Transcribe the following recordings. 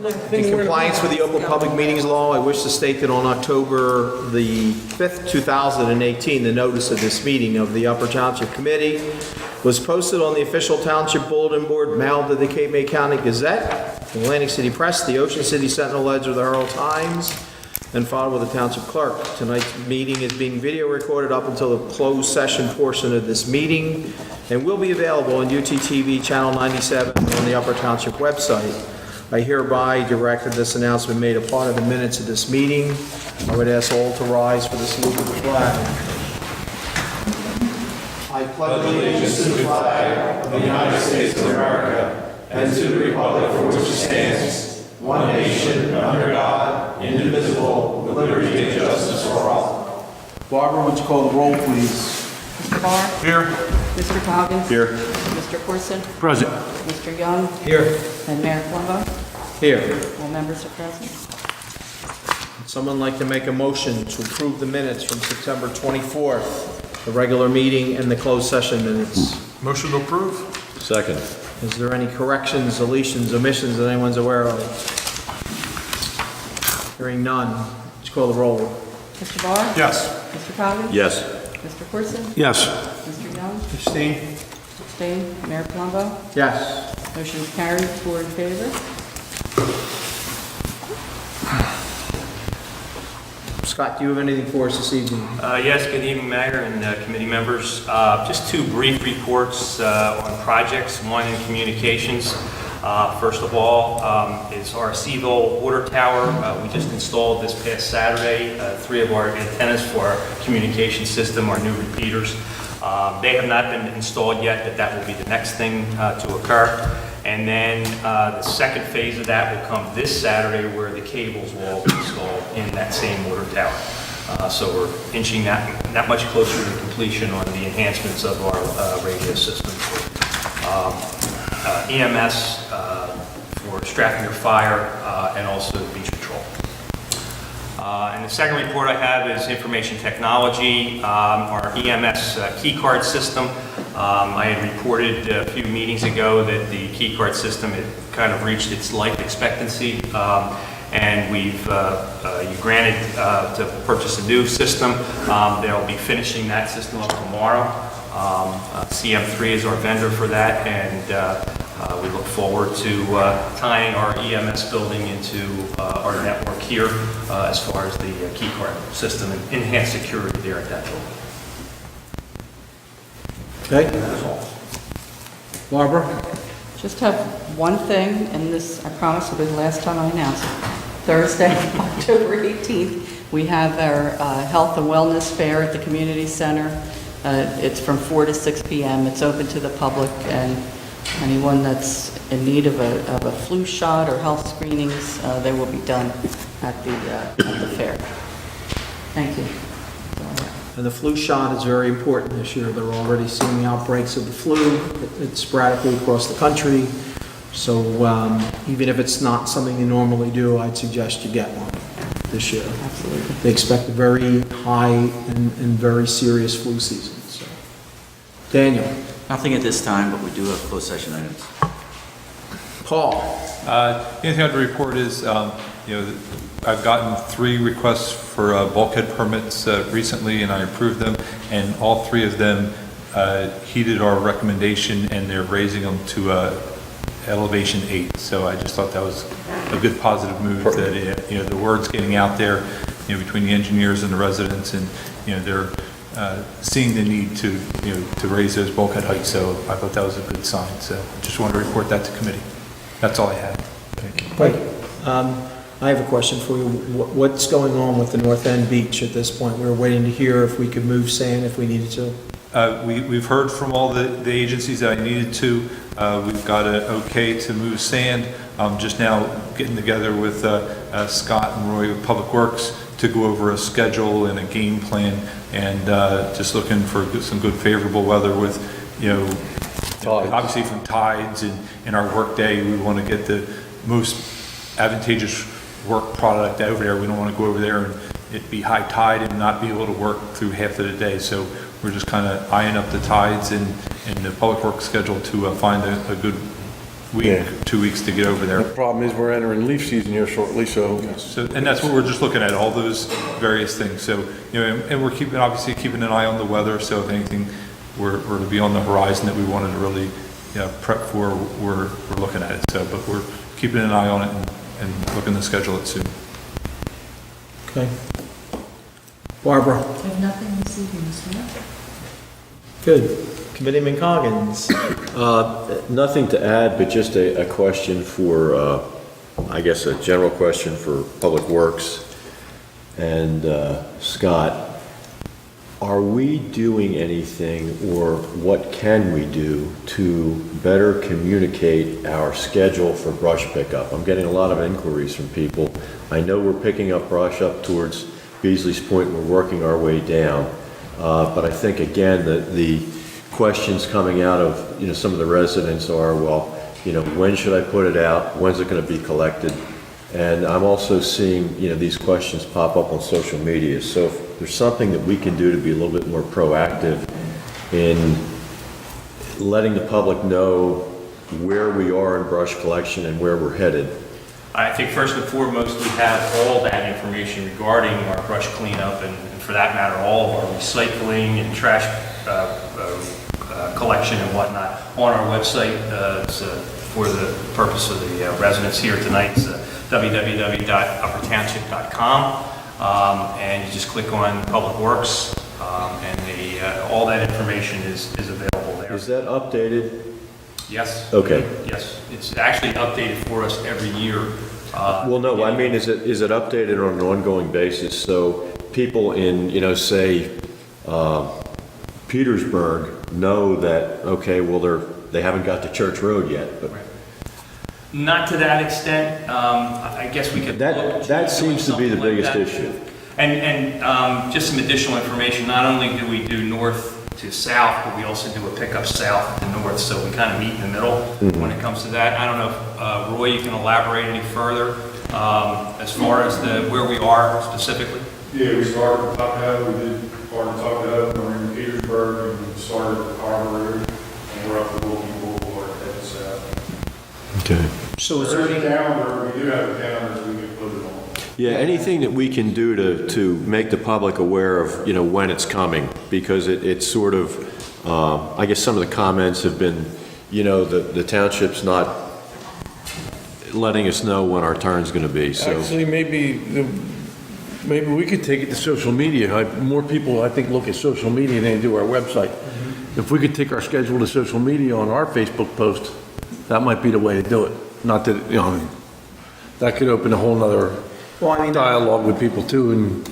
In compliance with the Open Public Meetings Law, I wish to state that on October the 5th, 2018, the notice of this meeting of the Upper Township Committee was posted on the official Township Bulletin Board, mailed to the Cape May County Gazette, the Atlantic City Press, the Ocean City Sentinel Ledger, the Herald Times, and filed with the Township Clerk. Tonight's meeting is being video recorded up until the closed session portion of this meeting and will be available on UTTV Channel 97 on the Upper Township website. I hereby direct that this announcement made a part of the minutes of this meeting. I would ask all to rise for the salute of the flag. I pledge allegiance to the flag of the United States of America and to the republic for which it stands, one nation, under God, indivisible, with liberty and justice for all. Barbara, would you call the roll, please? Mr. Barr? Here. Mr. Coggins? Here. Mr. Corson? Present. Mr. Young? Here. And Mayor Plumbo? Here. All members are present. Would someone like to make a motion to approve the minutes from September 24th, the regular meeting and the closed session minutes? Motion to approve. Second. Is there any corrections, deletions, omissions that anyone's aware of? Hearing none. Would you call the roll? Mr. Barr? Yes. Mr. Coggins? Yes. Mr. Corson? Yes. Mr. Young? Abstain. Abstain. Mayor Plumbo? Yes. Motion is carried, 4 in favor. Scott, do you have anything for us this evening? Yes, good evening, Mayor and committee members. Just two brief reports on projects, one in communications. First of all is our Seaville water tower. We just installed this past Saturday 3 of our antennas for our communication system, our new repeaters. They have not been installed yet, but that will be the next thing to occur. And then the second phase of that will come this Saturday, where the cables will all be installed in that same water tower. So we're inching that much closer to completion on the enhancements of our radio system. EMS for Strathmere Fire and also beach patrol. And the second report I have is information technology, our EMS key card system. I had reported a few meetings ago that the key card system had kind of reached its life expectancy, and we've granted to purchase a new system. They'll be finishing that system up tomorrow. CM3 is our vendor for that, and we look forward to tying our EMS building into our network here as far as the key card system and enhanced security there at that building. Okay. Barbara? Just have one thing, and this, I promise, will be the last time I announce it. Thursday, October 18th, we have our Health and Wellness Fair at the Community Center. It's from 4 to 6 p.m. It's open to the public, and anyone that's in need of a flu shot or health screenings, they will be done at the fair. Thank you. And the flu shot is very important this year. They're already seeing outbreaks of the flu. It's sporadically across the country. So even if it's not something you normally do, I'd suggest you get one this year. Absolutely. They expect a very high and very serious flu season. So. Daniel. Nothing at this time, but we do have closed session items. Paul. The only thing I'd report is, I've gotten 3 requests for bulkhead permits recently, and I approved them, and all 3 of them heeded our recommendation, and they're raising them to elevation 8. So I just thought that was a good positive move. That the word's getting out there, between the engineers and the residents, and they're seeing the need to raise those bulkhead heights. So I thought that was a good sign. So I just wanted to report that to committee. That's all I had. Thank you. Wait. I have a question for you. What's going on with the North End Beach at this point? We were waiting to hear if we could move sand if we needed to. We've heard from all the agencies that I needed to. We've got an okay to move sand. Just now getting together with Scott and Roy with Public Works to go over a schedule and a game plan, and just looking for some good favorable weather with, obviously from tides and our work day. We want to get the most advantageous work product over there. We don't want to go over there and it be high tide and not be able to work through half of the day. So we're just kind of eyeing up the tides and the public work schedule to find a good week, Yeah. 2 weeks to get over The there. problem is we're entering leaf season here shortly, so So, and that's what we're just looking at, all those various things. So, you know, and we're obviously keeping an eye on the weather, so if anything were to be on the horizon that we wanted to really, you know, prep for, we're looking at it. So, but we're keeping an eye on it and looking to schedule it soon. Okay. Barbara? I have nothing this evening, Mr. Mayor. Good. Committeeman Coggins? Nothing to add, but just a question for, I guess, a general question for Public Works and Scott. Are we doing anything, or what can we do to better communicate our schedule for brush pickup? I'm getting a lot of inquiries from people. I know we're picking up brush up towards Beasley's Point, we're working our way down. But I think, again, that the questions coming out of, you know, some of the residents are, well, you know, when should I put it out? When's it going to be collected? And I'm also seeing, you know, these questions pop up on social media. So if there's something that we can do to be a little bit more proactive in letting the public know where we are in brush collection and where we're headed. I think first and foremost, we have all that information regarding our brush cleanup and for that matter, all of our recycling and trash collection and whatnot on our website. It's for the purpose of the residents here tonight. It's www.uppertownship.com, and you just click on Public Works, and all that information is available there. Is that updated? Yes. Okay. Yes, it's actually updated for us every year. Well, no, I mean, is it updated on an ongoing basis? So people in, you know, say, Petersburg know that, okay, well, they haven't got to Church Road yet, but Not to that extent. I guess we could. look that to seems to be the doing biggest something like issue. that. And just some additional information, not only do we do north to south, but we also do a pickup south to north, so we kind of meet in the middle when it comes to that. I don't know if, Roy, you can elaborate any further as far as where we are specifically? Yeah, we started at Top Hat, we did part of Top Hat, we're in Petersburg, and we started at Harbor Road, and we're up to Wilkie Boulevard, headed south. Okay. So is There's there a calendar, we do have a calendar we can put it on. Yeah, anything that we can do to make the public aware of, you know, when it's coming, because it's sort of, I guess some of the comments have been, you know, the township's not letting us know when our turn's going to be, so. actually, maybe we could take it to social media. More people, I think, look at social media than they do our website. If we could take our schedule to social media on our Facebook post, that might be the way to do it. Not that, you know, that could open a whole nother Well, I mean, dialogue with people too, and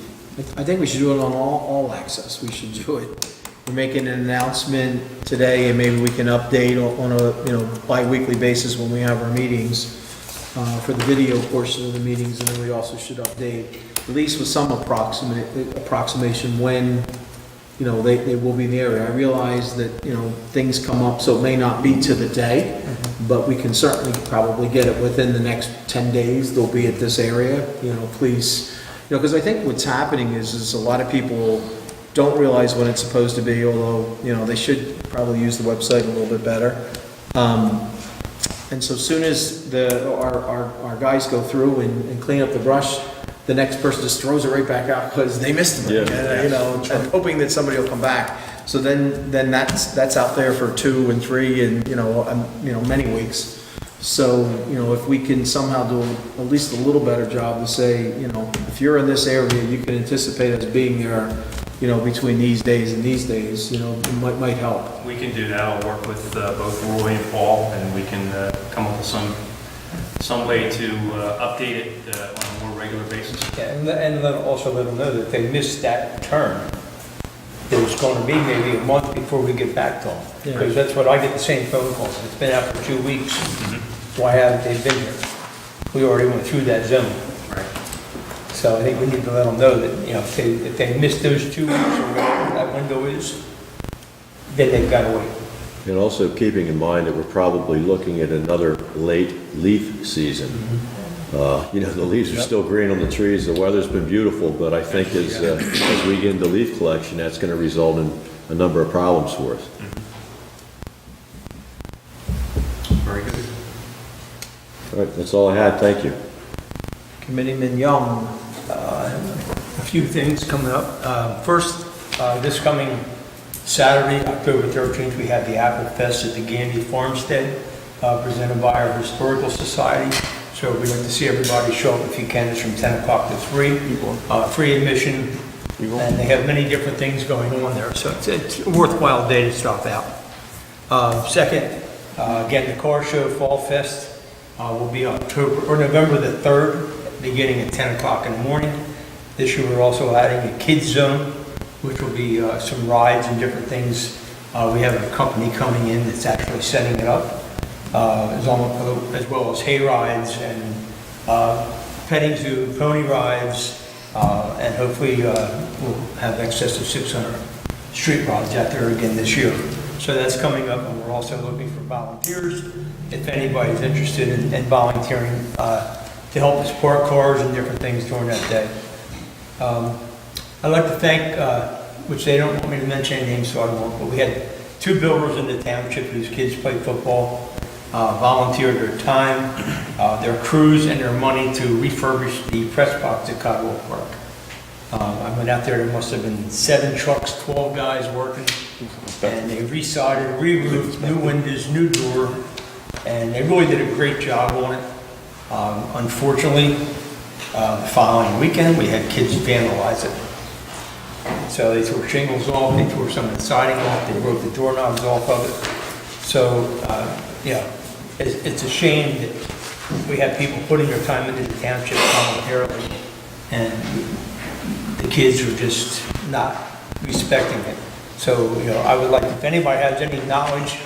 I think we should do it on all access. We should do it. We're making an announcement today, and maybe we can update on a, you know, bi-weekly basis when we have our meetings for the video portion of the meetings, and then we also should update, at least with some approximation when, you know, they will be in the area. I realize that, you know, things come up, so it may not be to the day, but we can certainly probably get it within the next 10 days. They'll be at this area, you know, please. You know, because I think what's happening is a lot of people don't realize when it's supposed to be, although, you know, they should probably use the website a little bit better. And so soon as our guys go through and clean up the brush, the next person just throws it right back out because they missed it. Yeah. You know, and hoping that somebody will come back. So then that's out there for 2 and 3 and, you know, many weeks. So, you know, if we can somehow do at least a little better job to say, you know, if you're in this area, you can anticipate us being there, you know, between these days and these days, you know, it might help. We can do that. I'll work with both Roy and Paul, and we can come up with some way to update it on a more regular basis. Yeah, and also let them know that if they missed that turn, it was going to be maybe a month before we get back to them. Yeah. Because that's what I get the same phone calls. It's been out for 2 weeks. Why haven't they been here? We already went through that zone. Right. So I think we need to let them know that, you know, if they missed those 2 weeks or whatever that window is, then they've got to wait. And also keeping in mind that we're probably looking at another late leaf season. You know, the leaves are still green on the trees, the weather's been beautiful, but I think as we get into leaf collection, that's going to result in a number of problems for us. Very good. All right, that's all I had, thank you. Committeeman Young, a few things coming up. First, this coming Saturday, October 13th, we have the Apple Fest at the Gandy Farmstead, presented by our Historical Society. So we'd like to see everybody show up if you can. It's from 10 o'clock to 3. Free admission, and they have many different things going on there. So it's a worthwhile day to stop out. Second, again, the Car Show Fall Fest will be November the 3rd, beginning at 10 o'clock in the morning. This year we're also adding a kids zone, which will be some rides and different things. We have a company coming in that's actually setting it up, as well as hay rides and petting zoo, pony rides, and hopefully we'll have excess of 600 street rides out there again this year. So that's coming up, and we're also looking for volunteers, if anybody's interested in volunteering to help us park cars and different things during that day. I'd like to thank, which they don't want me to mention any names, so I won't, but we had 2 builders in the township whose kids play football, volunteered their time, their crews, and their money to refurbish the press box at Cotwell Park. I went out there must have been 7 trucks, 12 guys working, and they re-sided, re-roofed, new windows, new door, and they really did a great job on it. Unfortunately, the following weekend, we had kids vandalize it. So they tore shingles off, they tore some of the siding off, they broke the doorknobs off of it. So, it's a shame that we have people putting their time into the township voluntarily, and the kids are just not respecting it. So, I would like, if anybody has any knowledge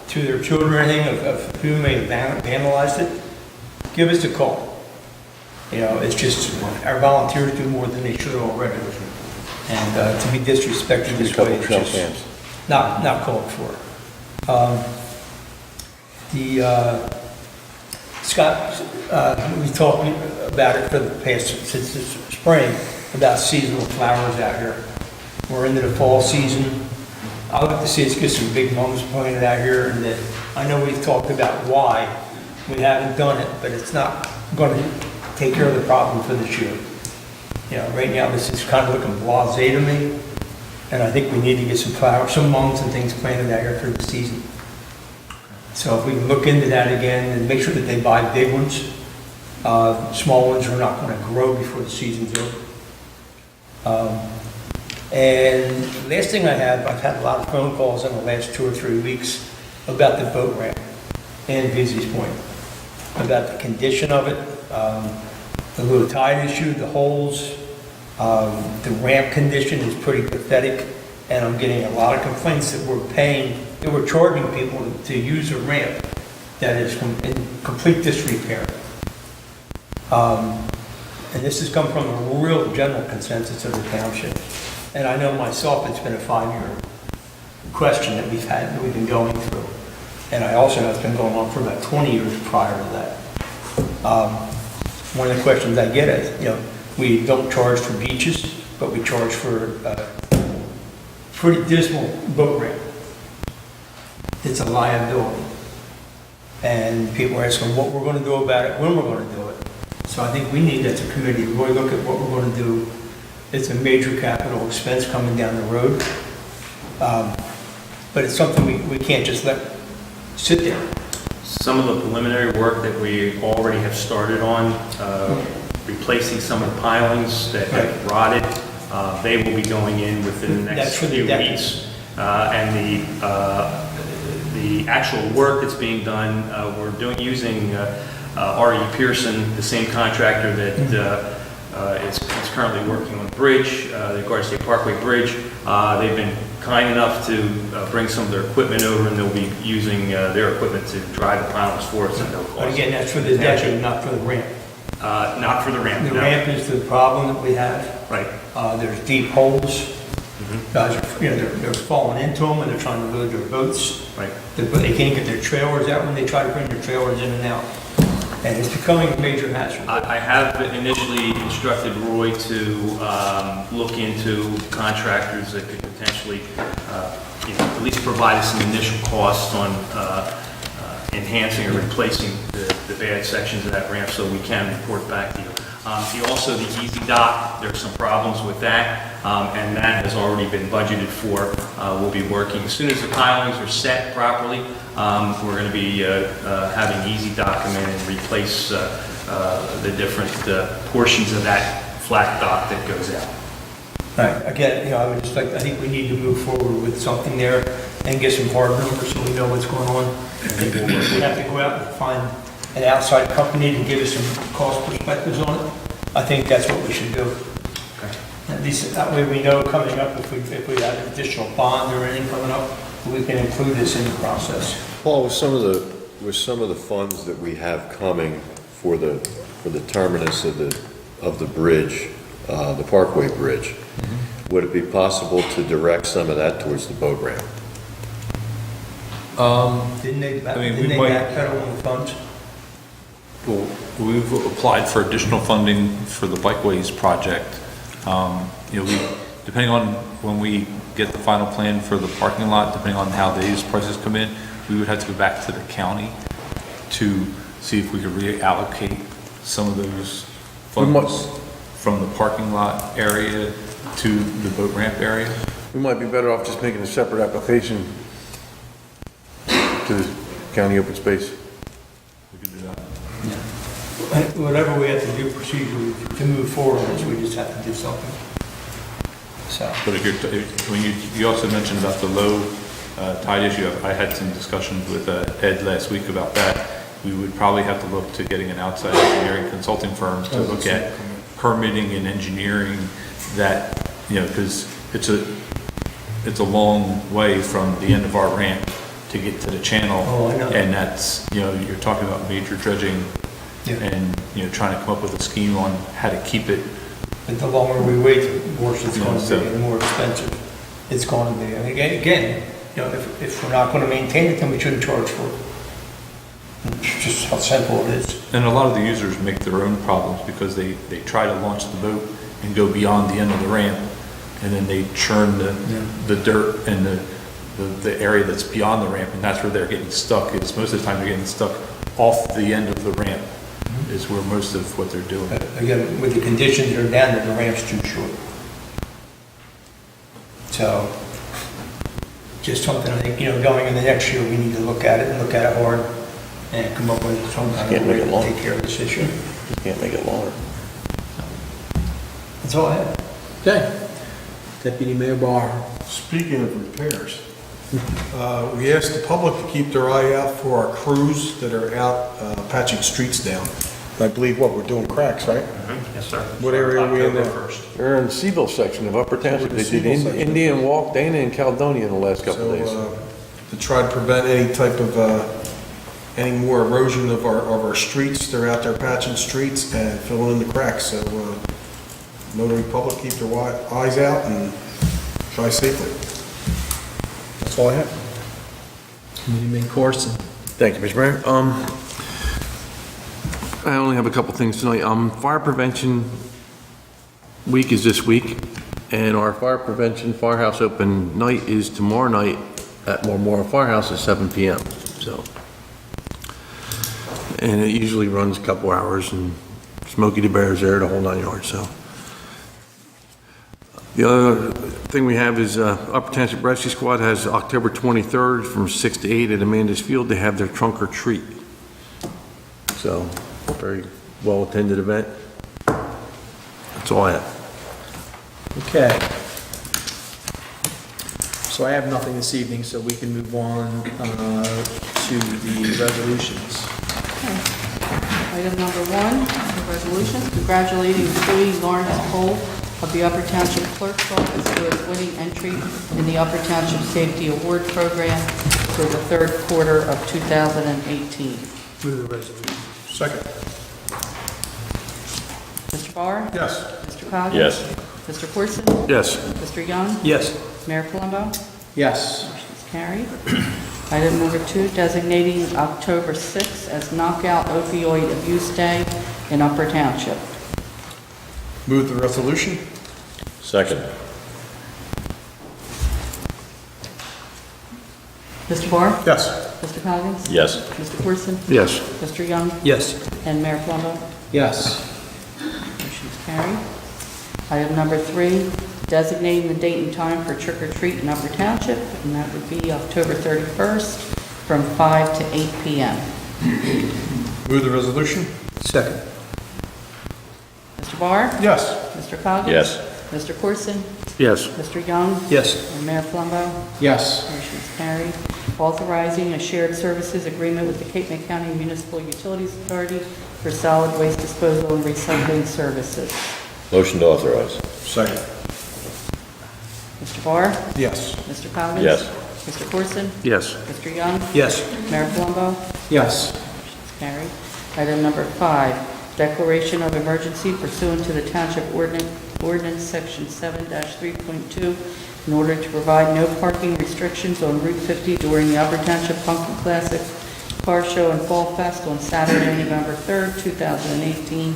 to their children or anything of who may have vandalized it, give us a call. It's just, our volunteers do more than they should already. And to be disrespected this way is just not called for. Scott, we talked about it for the past, since this spring, about seasonal flowers out here. We're into the fall season. I'd like to see us get some big mums planted out here, and that, I know we've talked about why we haven't done it, but it's not going to take care of the problem for this year. Right now this is kind of looking blasé to me, and I think we need to get some flowers, some mums and things planted out here for the season. So if we can look into that again and make sure that they buy big ones, small ones are not going to grow before the season's over. And last thing I have, I've had a lot of phone calls in the last 2 or 3 weeks about the boat ramp in Vizzy's Point, about the condition of it, the low tide issue, the holes, the ramp condition is pretty pathetic, and I'm getting a lot of complaints that we're charging people to use a ramp that is in complete disrepair. And this has come from a real general consensus of the township. And I know myself, it's been a 5-year question that we've been going through. And I also know it's been going on for about 20 years prior to that. One of the questions I get is, we don't charge for beaches, but we charge for a pretty dismal boat ramp. It's a liability. And people are asking what we're going to do about it, when we're going to do it. So I think we need, as a committee, to really look at what we're going to do. It's a major capital expense coming down the road. But it's something we can't just let sit there. Some of the preliminary work that we already have started on, replacing some of the pilings that have rotted, they will be going in within the next few weeks. And the actual work that's being done, we're using R.E. Pearson, the same contractor that is currently working on the bridge, the Garden State Parkway Bridge. They've been kind enough to bring some of their equipment over, and they'll be using their equipment to drive the pilings for us at no cost. But again, that's for the decking, not for the ramp. Not for the ramp, The no. ramp is the problem that we have. Right. There's deep holes. Guys, they're falling into them when they're trying to load their boats. Right. They can't get their trailers out when they try to bring their trailers in and out. And it's becoming a major hazard. I have initially instructed Roy to look into contractors that could potentially, at least provide us some initial costs on enhancing or replacing the bad sections of that ramp so we can report back to you. Also, the Easy Dock, there's some problems with that, and that has already been budgeted for. We'll be working, as soon as the pilings are set properly, we're going to be having Easy Dock come in and replace the different portions of that flat dock that goes out. Right, again, I would just like, I think we need to move forward with something there and get some hard numbers so we know what's going on. I think we have to go out and find an outside company to give us some cost perspectives on it. I think that's what we should do. Okay. At least that way we know coming up, if we have an additional bond or anything coming up, we can include this in the process. Paul, with some of the funds that we have coming for the terminus of the bridge, the Parkway Bridge, would it be possible to direct some of that towards the boat ramp? Didn't they I mean, we might- backpedal on the funds? Well, we've applied for additional funding for the bikeways project. Depending on when we get the final plan for the parking lot, depending on how these prices come in, we would have to go back to the county to see if we could reallocate some of those funds from the parking lot area to the boat ramp area. We might be better off just making a separate application to the county open space. We could do that. Whatever we have to do procedurally to move forward, we just have to do something. So, But you also mentioned about the low tide issue. I had some discussions with Ed last week about that. We would probably have to look to getting an outside engineering consulting firm to look at permitting and engineering that, because it's a long way from the end of our ramp to get to the channel. Oh, I know. And that's, you're talking about major dredging Yeah. and, trying to come up with a scheme on how to keep it. and the longer we wait, the worse it's going to So- be, and the more expensive it's going to be. And again, if we're not going to maintain it, then we shouldn't charge for it. It's just how simple it is. And a lot of the users make their own problems because they try to launch the boat and go beyond the end of the ramp, and then they churn the dirt and the area that's beyond the ramp, and that's where they're getting stuck. Is most of the time they're getting stuck off the end of the ramp is where most of what they're doing. But again, with the conditions that are down there, the ramp's too short. So, just something I think, going in the next year, we need to look at it and look at it hard and come up with some kind Can't of make way it to long. take care of this issue. Just can't make it longer. That's all I have. Okay. Deputy Mayor Barr. Speaking of repairs, we asked the public to keep their eye out for our crews that are out patching streets down. I believe we're doing cracks, right? Yes, sir. What area are we in now? October 1st. They're in the Seaville section of Upper Township. They did Seaville section. Indian Walk, Dana, and Caledonia in the last couple of days. So, to try to prevent any type of, any more erosion of our streets, they're out there patching streets and filling in the cracks. So, Notary Public, keep their eyes out and try safely. That's all I have. Committeeman Corson. Thank you, Mr. Mayor. I only have a couple things tonight. Fire prevention week is this week, and our fire prevention firehouse open night is tomorrow night at Memorial Firehouse at 7 p.m. So, and it usually runs a couple hours, and Smokey the Bear's there the whole 9 yards. So, the other thing we have is Upper Township Rescue Squad has October 23rd from 6 to 8 at Amanda's Field. They have their trunk or treat. So, very well-attended event. That's all I have. Okay. So I have nothing this evening, so we can move on to the resolutions. Okay. Item number 1, the resolution congratulating employee Lawrence Cole of the Upper Township Clerk's Office for his winning entry in the Upper Township Safety Award Program for the third quarter of 2018. Move the resolution. Second. Mr. Barr? Yes. Mr. Coggins? Yes. Mr. Corson? Yes. Mr. Young? Yes. Mayor Palumbo? Yes. Motion's carried. Item number 2, designating October 6th as Knockout Opioid Abuse Day in Upper Township. Move the resolution? Second. Mr. Barr? Yes. Mr. Coggins? Yes. Mr. Corson? Yes. Mr. Young? Yes. And Mayor Plumbo? Yes. Motion is carried. Item number 3, designating the date and time for trick or treat in Upper Township, and that would be October 31st from 5 to 8 p.m. Move the resolution? Second. Mr. Barr? Yes. Mr. Coggins? Yes. Mr. Corson? Yes. Mr. Young? Yes. And Mayor Plumbo? Yes. Motion is carried. Authorizing a shared services agreement with the Cape May County Municipal Utilities Authority for solid waste disposal and recycling services. Motion to authorize. Second. Mr. Barr? Yes. Mr. Coggins? Yes. Mr. Corson? Yes. Mr. Young? Yes. Mayor Plumbo? Yes. Motion is carried. Item number 5, declaration of emergency pursuant to the Township Ordinance Section 7-3.2 in order to provide no parking restrictions on Route 50 during the Upper Township Pumpkin Classic Car Show and Fall Fest on Saturday, November 3rd, 2018.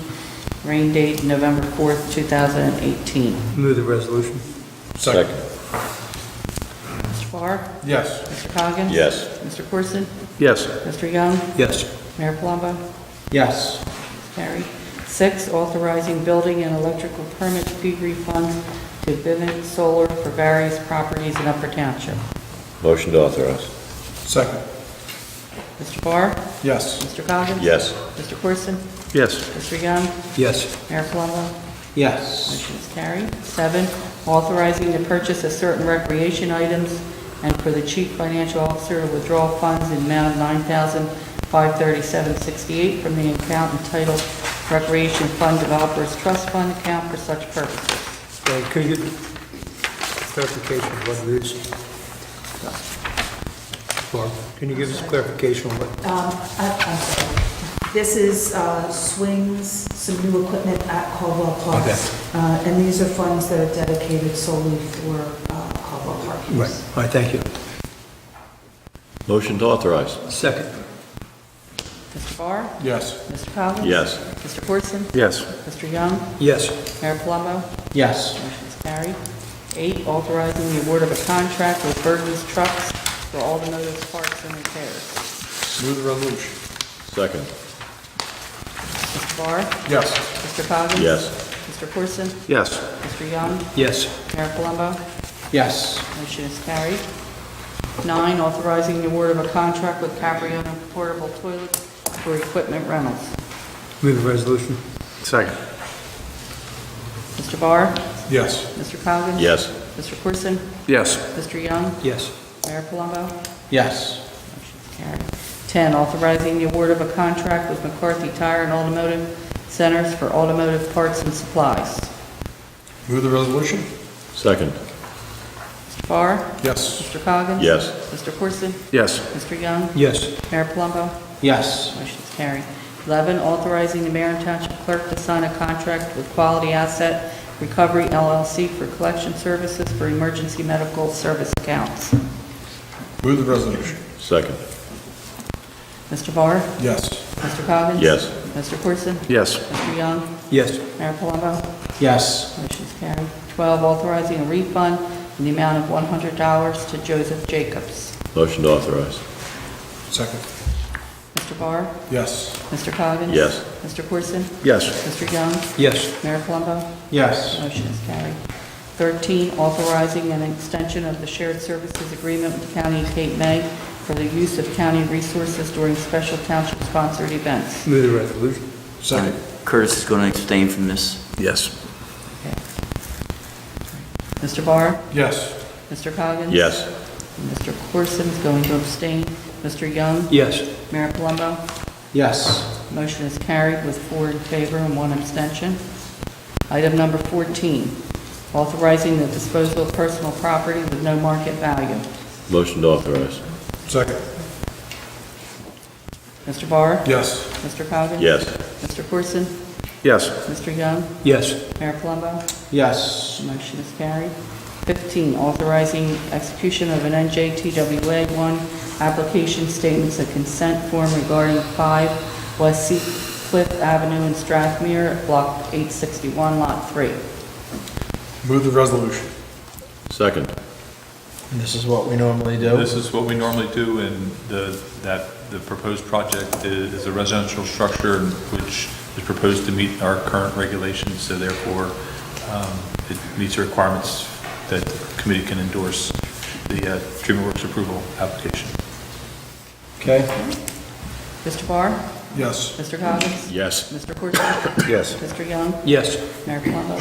Rain date November 4th, 2018. Move the resolution. Second. Mr. Barr? Yes. Mr. Coggins? Yes. Mr. Corson? Yes. Mr. Young? Yes. Mayor Palumbo? Yes. Carried. 6, authorizing building and electrical permit fee refunds to Vivint Solar for various properties in Upper Township. Motion to authorize. Second. Mr. Barr? Yes. Mr. Coggins? Yes. Mr. Corson? Yes. Mr. Young? Yes. Mayor Palumbo? Yes. Motion is carried. 7, authorizing the purchase of certain recreation items and for the chief financial officer to withdraw funds in amount of $9,537.68 from the account entitled Recreation Fund Developers Trust Fund account for such purposes. Can you give clarification of what it is? Barb, can you give us clarification on what? I'm sorry. This is swings, some new equipment at Caldwell Park. Okay. And these are funds that are dedicated solely for Caldwell Park use. Right. All right, thank you. Motion to authorize. Second. Mr. Barr? Yes. Mr. Coggins? Yes. Mr. Corson? Yes. Mr. Young? Yes. Mayor Palumbo? Yes. Motion is carried. 8, authorizing the award of a contract with Burton's Trucks for automotive parts and repairs. Move the resolution? Second. Mr. Barr? Yes. Mr. Coggins? Yes. Mr. Corson? Yes. Mr. Young? Yes. Mayor Palumbo? Yes. Motion is carried. 9, authorizing the award of a contract with Capriona Portable Toilets for equipment rentals. Move the resolution. Second. Mr. Barr? Yes. Mr. Coggins? Yes. Mr. Corson? Yes. Mr. Young? Yes. Mayor Palumbo? Yes. Motion is carried. 10, authorizing the award of a contract with McCarthy Tire and Automotive Centers for automotive parts and supplies. Move the resolution? Second. Mr. Barr? Yes. Mr. Coggins? Yes. Mr. Corson? Yes. Mr. Young? Yes. Mayor Palumbo? Yes. Motion is carried. 11, authorizing the mayor and township clerk to sign a contract with Quality Asset Recovery LLC for collection services for emergency medical service accounts. Move the resolution? Second. Mr. Barr? Yes. Mr. Coggins? Yes. Mr. Corson? Yes. Mr. Young? Yes. Mayor Palumbo? Yes. Motion is carried. 12, authorizing a refund in the amount of $100 to Joseph Jacobs. Motion to authorize. Second. Mr. Barr? Yes. Mr. Coggins? Yes. Mr. Corson? Yes. Mr. Young? Yes. Mayor Palumbo? Yes. Motion is carried. 13, authorizing an extension of the shared services agreement with the County of Cape May for the use of county resources during special township-sponsored events. Move the resolution. Second. Curtis is going to abstain from this. Yes. Mr. Barr? Yes. Mr. Coggins? Yes. Mr. Corson is going to abstain. Mr. Young? Yes. Mayor Palumbo? Yes. Motion is carried with 4 in favor and 1 abstention. Item number 14, authorizing the disposal of personal property with no market value. Motion to authorize. Second. Mr. Barr? Yes. Mr. Coggins? Yes. Mr. Corson? Yes. Mr. Young? Yes. Mayor Palumbo? Yes. Motion is carried. 15, authorizing execution of an NJTWA 1 application statements of consent form regarding 5 West Seacliff Avenue in Strathmere, Block 861, Lot 3. Move the resolution? Second. And this is what we normally do? This is what we normally do, and the proposed project is a residential structure which is proposed to meet our current regulations, so therefore it meets the requirements that the committee can endorse the treatment works approval application. Okay. Mr. Barr? Yes. Mr. Coggins? Yes. Mr. Cortez? Yes. Mr. Young? Yes. Mayor Plumbo?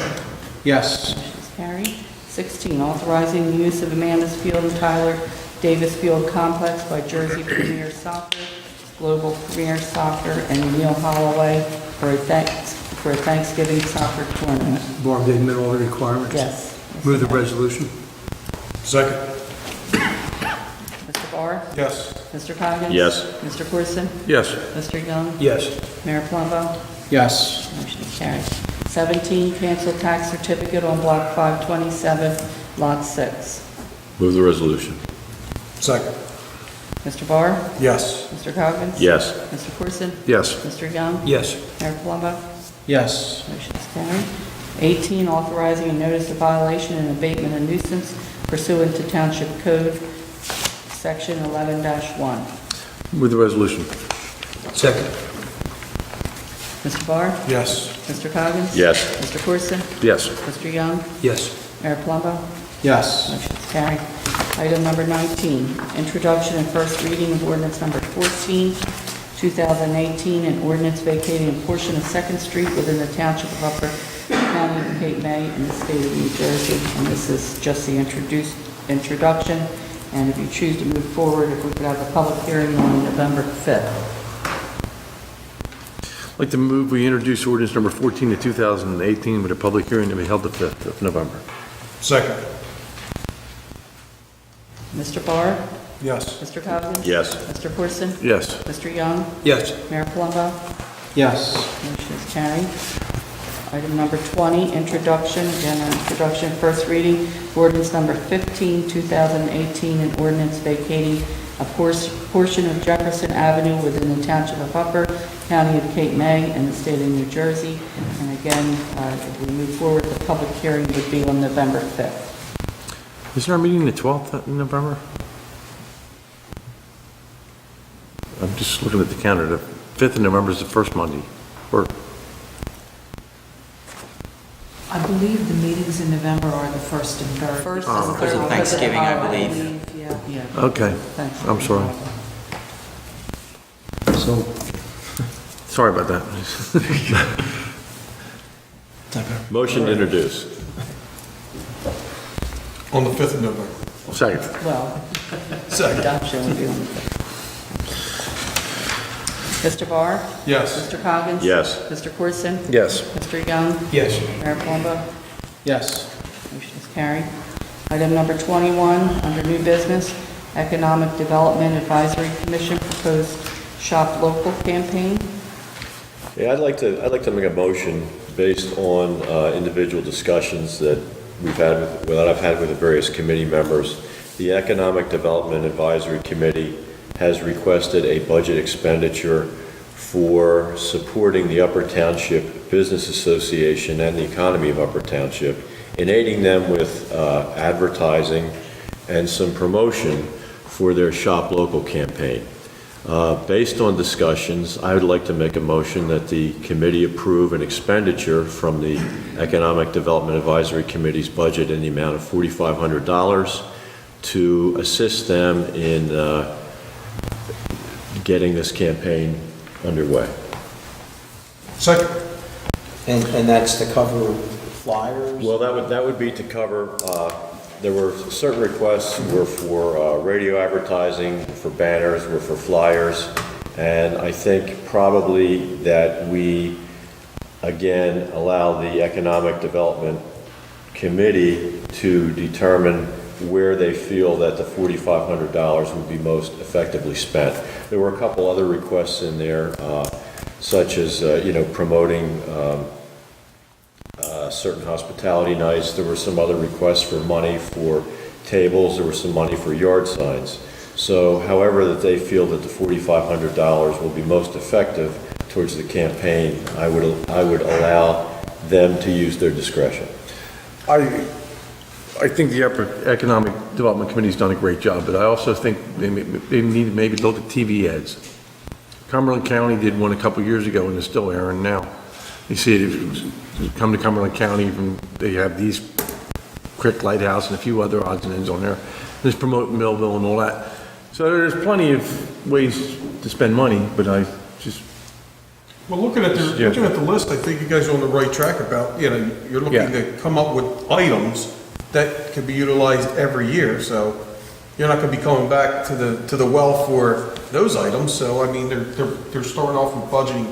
Yes. Motion is carried. 16, authorizing the use of Amanda's Field and Tyler Davis Field Complex by Jersey Premier Soccer, Global Premier Soccer, and Neil Holloway for a Thanksgiving soccer tournament. Barb did meet all the requirements. Yes. Move the resolution. Second. Mr. Barr? Yes. Mr. Coggins? Yes. Mr. Corson? Yes. Mr. Young? Yes. Mayor Plumbo? Yes. Motion is carried. 17, cancel tax certificate on Block 527, Lot 6. Move the resolution. Second. Mr. Barr? Yes. Mr. Coggins? Yes. Mr. Corson? Yes. Mr. Young? Yes. Mayor Plumbo? Yes. Motion is carried. 18, authorizing a notice of violation and abatement of nuisance pursuant to Township Code, Section 11-1. Move the resolution. Second. Mr. Barr? Yes. Mr. Coggins? Yes. Mr. Corson? Yes. Mr. Young? Yes. Mayor Plumbo? Yes. Motion is carried. Item number 19, introduction and first reading of ordinance number 14, 2018, an ordinance vacating a portion of Second Street within the Township of Upper County of Cape May in the state of New Jersey. And this is just the introduction. And if you choose to move forward, if we could have a public hearing on November 5th. I'd like to move we introduce ordinance number 14 of 2018 with a public hearing to be held the 5th of November. Second. Mr. Barr? Yes. Mr. Coggins? Yes. Mr. Corson? Yes. Mr. Young? Yes. Mayor Palumbo? Yes. Motion is carried. Item number 20, introduction, again, an introduction, first reading, ordinance number 15, 2018, an ordinance vacating a portion of Jefferson Avenue within the Township of Upper, County of Cape May, and the state of New Jersey. And again, if we move forward, the public hearing would be on November 5th. Isn't our meeting the 12th of November? I'm just looking at the calendar. The 5th of November is the first Monday. Or, I believe the meetings in November are the first and third. First Oh, and because third. of Thanksgiving, I holiday. believe. Yeah. okay, Thanks. I'm sorry. So, Sorry about that. Motion to introduce. On the 5th of November. Second. Well, Second. adoption would be on the 5th. Mr. Barr? Yes. Mr. Coggins? Yes. Mr. Corson? Yes. Mr. Young? Yes. Mayor Palumbo? yes. Motion is carried. Item number 21, under new business, Economic Development Advisory Commission proposed Shop Local campaign. Yeah, I'd like to make a motion based on individual discussions that I've had with the various committee members. The Economic Development Advisory Committee has requested a budget expenditure for supporting the Upper Township Business Association and the economy of Upper Township, in aiding them with advertising and some promotion for their Shop Local campaign. Based on discussions, I would like to make a motion that the committee approve an expenditure from the Economic Development Advisory Committee's budget in the amount of $4,500 to assist them in getting this campaign underway. Second. And that's to cover flyers? Well, that would be to cover, there were certain requests were for radio advertising, for banners, were for flyers, and I think probably that we, again, allow the Economic Development Committee to determine where they feel that the $4,500 would be most effectively spent. There were a couple other requests in there, such as, promoting certain hospitality nights. There were some other requests for money for tables. There was some money for yard signs. So however that they feel that the $4,500 will be most effective towards the campaign, I would allow them to use their discretion. I think the Upper Economic Development Committee's done a great job, but I also think they need to maybe look at TV ads. Cumberland County did one a couple years ago, and it's still airing now. You see it, come to Cumberland County, they have these Crick Lighthouse and a few other odds and ends on there. Just promote Millville and all that. So there's plenty of ways to spend money, but I just, Well, looking at the list, I think you guys are on the right track about, you're looking Yeah. to come up with items that can be utilized every year, so you're not gonna be coming back to the well for those items, so I mean, they're starting off with budgeting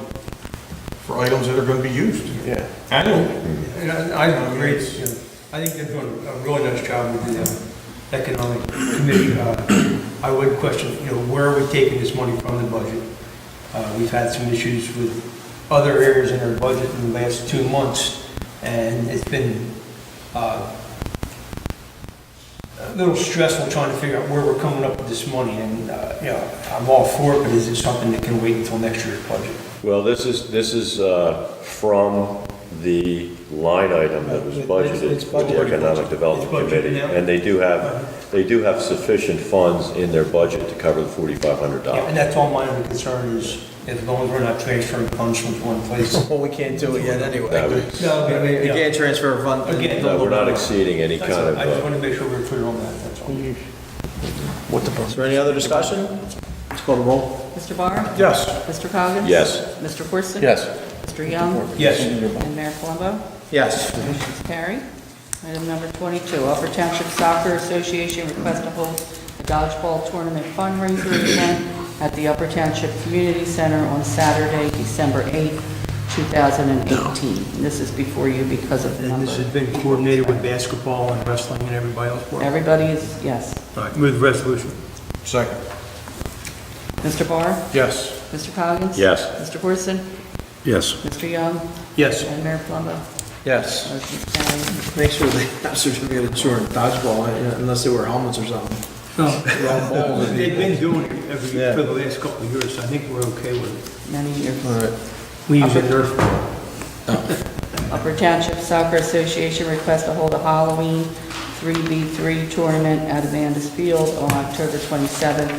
for items that are gonna be used. yeah. Annually. And I agree, I think they're doing a really nice job with the economic committee. I would question, where are we taking this money from the budget? We've had some issues with other areas in our budget in the last 2 months, and it's been a little stressful trying to figure out where we're coming up with this money, and, I'm all for it, but is it something that can wait until next year's budget? Well, this is from the line item that was budgeted It's for the budgeted. Economic Development It's budgeted Committee. now. And they do have sufficient funds in their budget to cover the Yeah, $4,500. and that's all my only concern is, as long as we're not transferring funds from one place. Well, we can't do it yet anyway. That was- No, I mean, You can't transfer a fund. Again, No, we're not exceeding any That's kind all. of, I just want to make sure we're clear on that, that's all. Is there any other discussion? Let's call the roll. Mr. Barr? Yes. Mr. Coggins? Yes. Mr. Corson? Yes. Mr. Young? Yes. And Mayor Colombo? Yes. Motion's carried. Item number 22, Upper Township Soccer Association request to hold a dodgeball tournament fundraiser event at the Upper Township Community Center on Saturday, December 8th, 2018. And this is before you because of the And number. this has been coordinated with basketball and wrestling and everybody else. Everybody is, yes. All right, move the resolution. Second. Mr. Barr? Yes. Mr. Coggins? Yes. Mr. Corson? Yes. Mr. Young? Yes. And Mayor Colombo? Yes. Motion's carried. Make sure they have certificate of insurance dodgeball, unless they wear helmets or something. They've been doing it Yeah. for the last couple of years, so I think we're okay with it. Many years. All right. We use a Nerf ball. Upper Township Soccer Association requests to hold a Halloween 3v3 tournament at Amanda's Field on October 27th,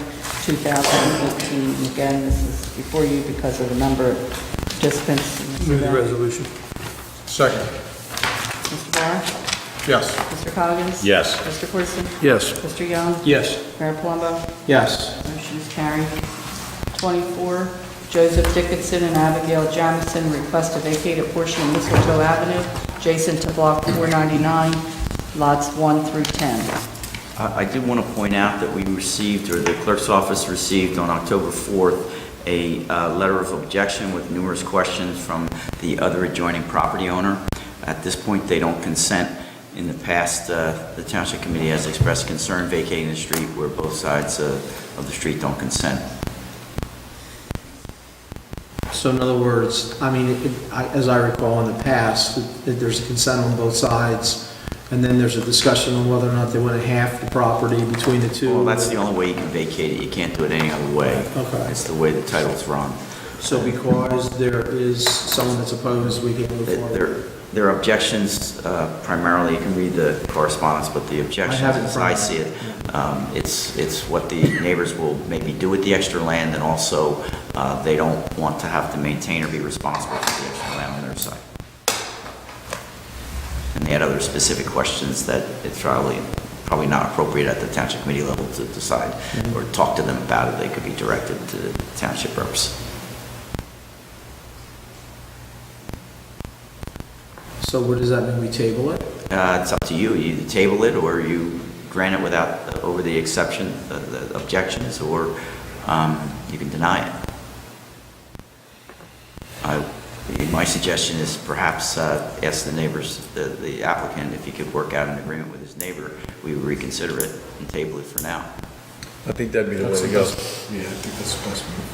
2018. And again, this is before you because of the number of participants. in this Move the event. resolution. Second. Mr. Barr? Yes. Mr. Coggins? Yes. Mr. Corson? Yes. Mr. Young? Yes. Mayor Palumbo? Yes. Motion's carried. 24, Joseph Dickinson and Abigail Jamison request to vacate a portion of Mistletoe Avenue adjacent to Block 499, lots 1 through 10. I did want to point out that we received, or the clerk's office received on October 4th, a letter of objection with numerous questions from the other adjoining property owner. At this point, they don't consent. In the past, the Township Committee has expressed concern vacating the street where both sides of the street don't consent. So in other words, I mean, as I recall in the past, that there's a consent on both sides, and then there's a discussion on whether or not they want to half the property between the two. Well, that's the only way you can vacate it. You can't do it any other way. Okay. It's the way the title's run. So because there is someone that's opposed, we can move forward. Their objections, primarily, you can read the correspondence, but the objections, I have it in as front I of me. see it, it's what the neighbors will maybe do with the extra land, and also they don't want to have to maintain or be responsible for the extra land on their side. And they had other specific questions that it's probably not appropriate at the Township Committee level to decide or talk to them about it. They could be directed to the Township reps. So what does that mean, we table it? It's up to you. You either table it or you grant it without, over the exception, the objections, or you can deny it. My suggestion is perhaps ask the neighbors, the applicant, if he could work out an agreement with his neighbor, we would reconsider it and table it for now. I think that'd be the way to go. Yeah, I think that's the best move.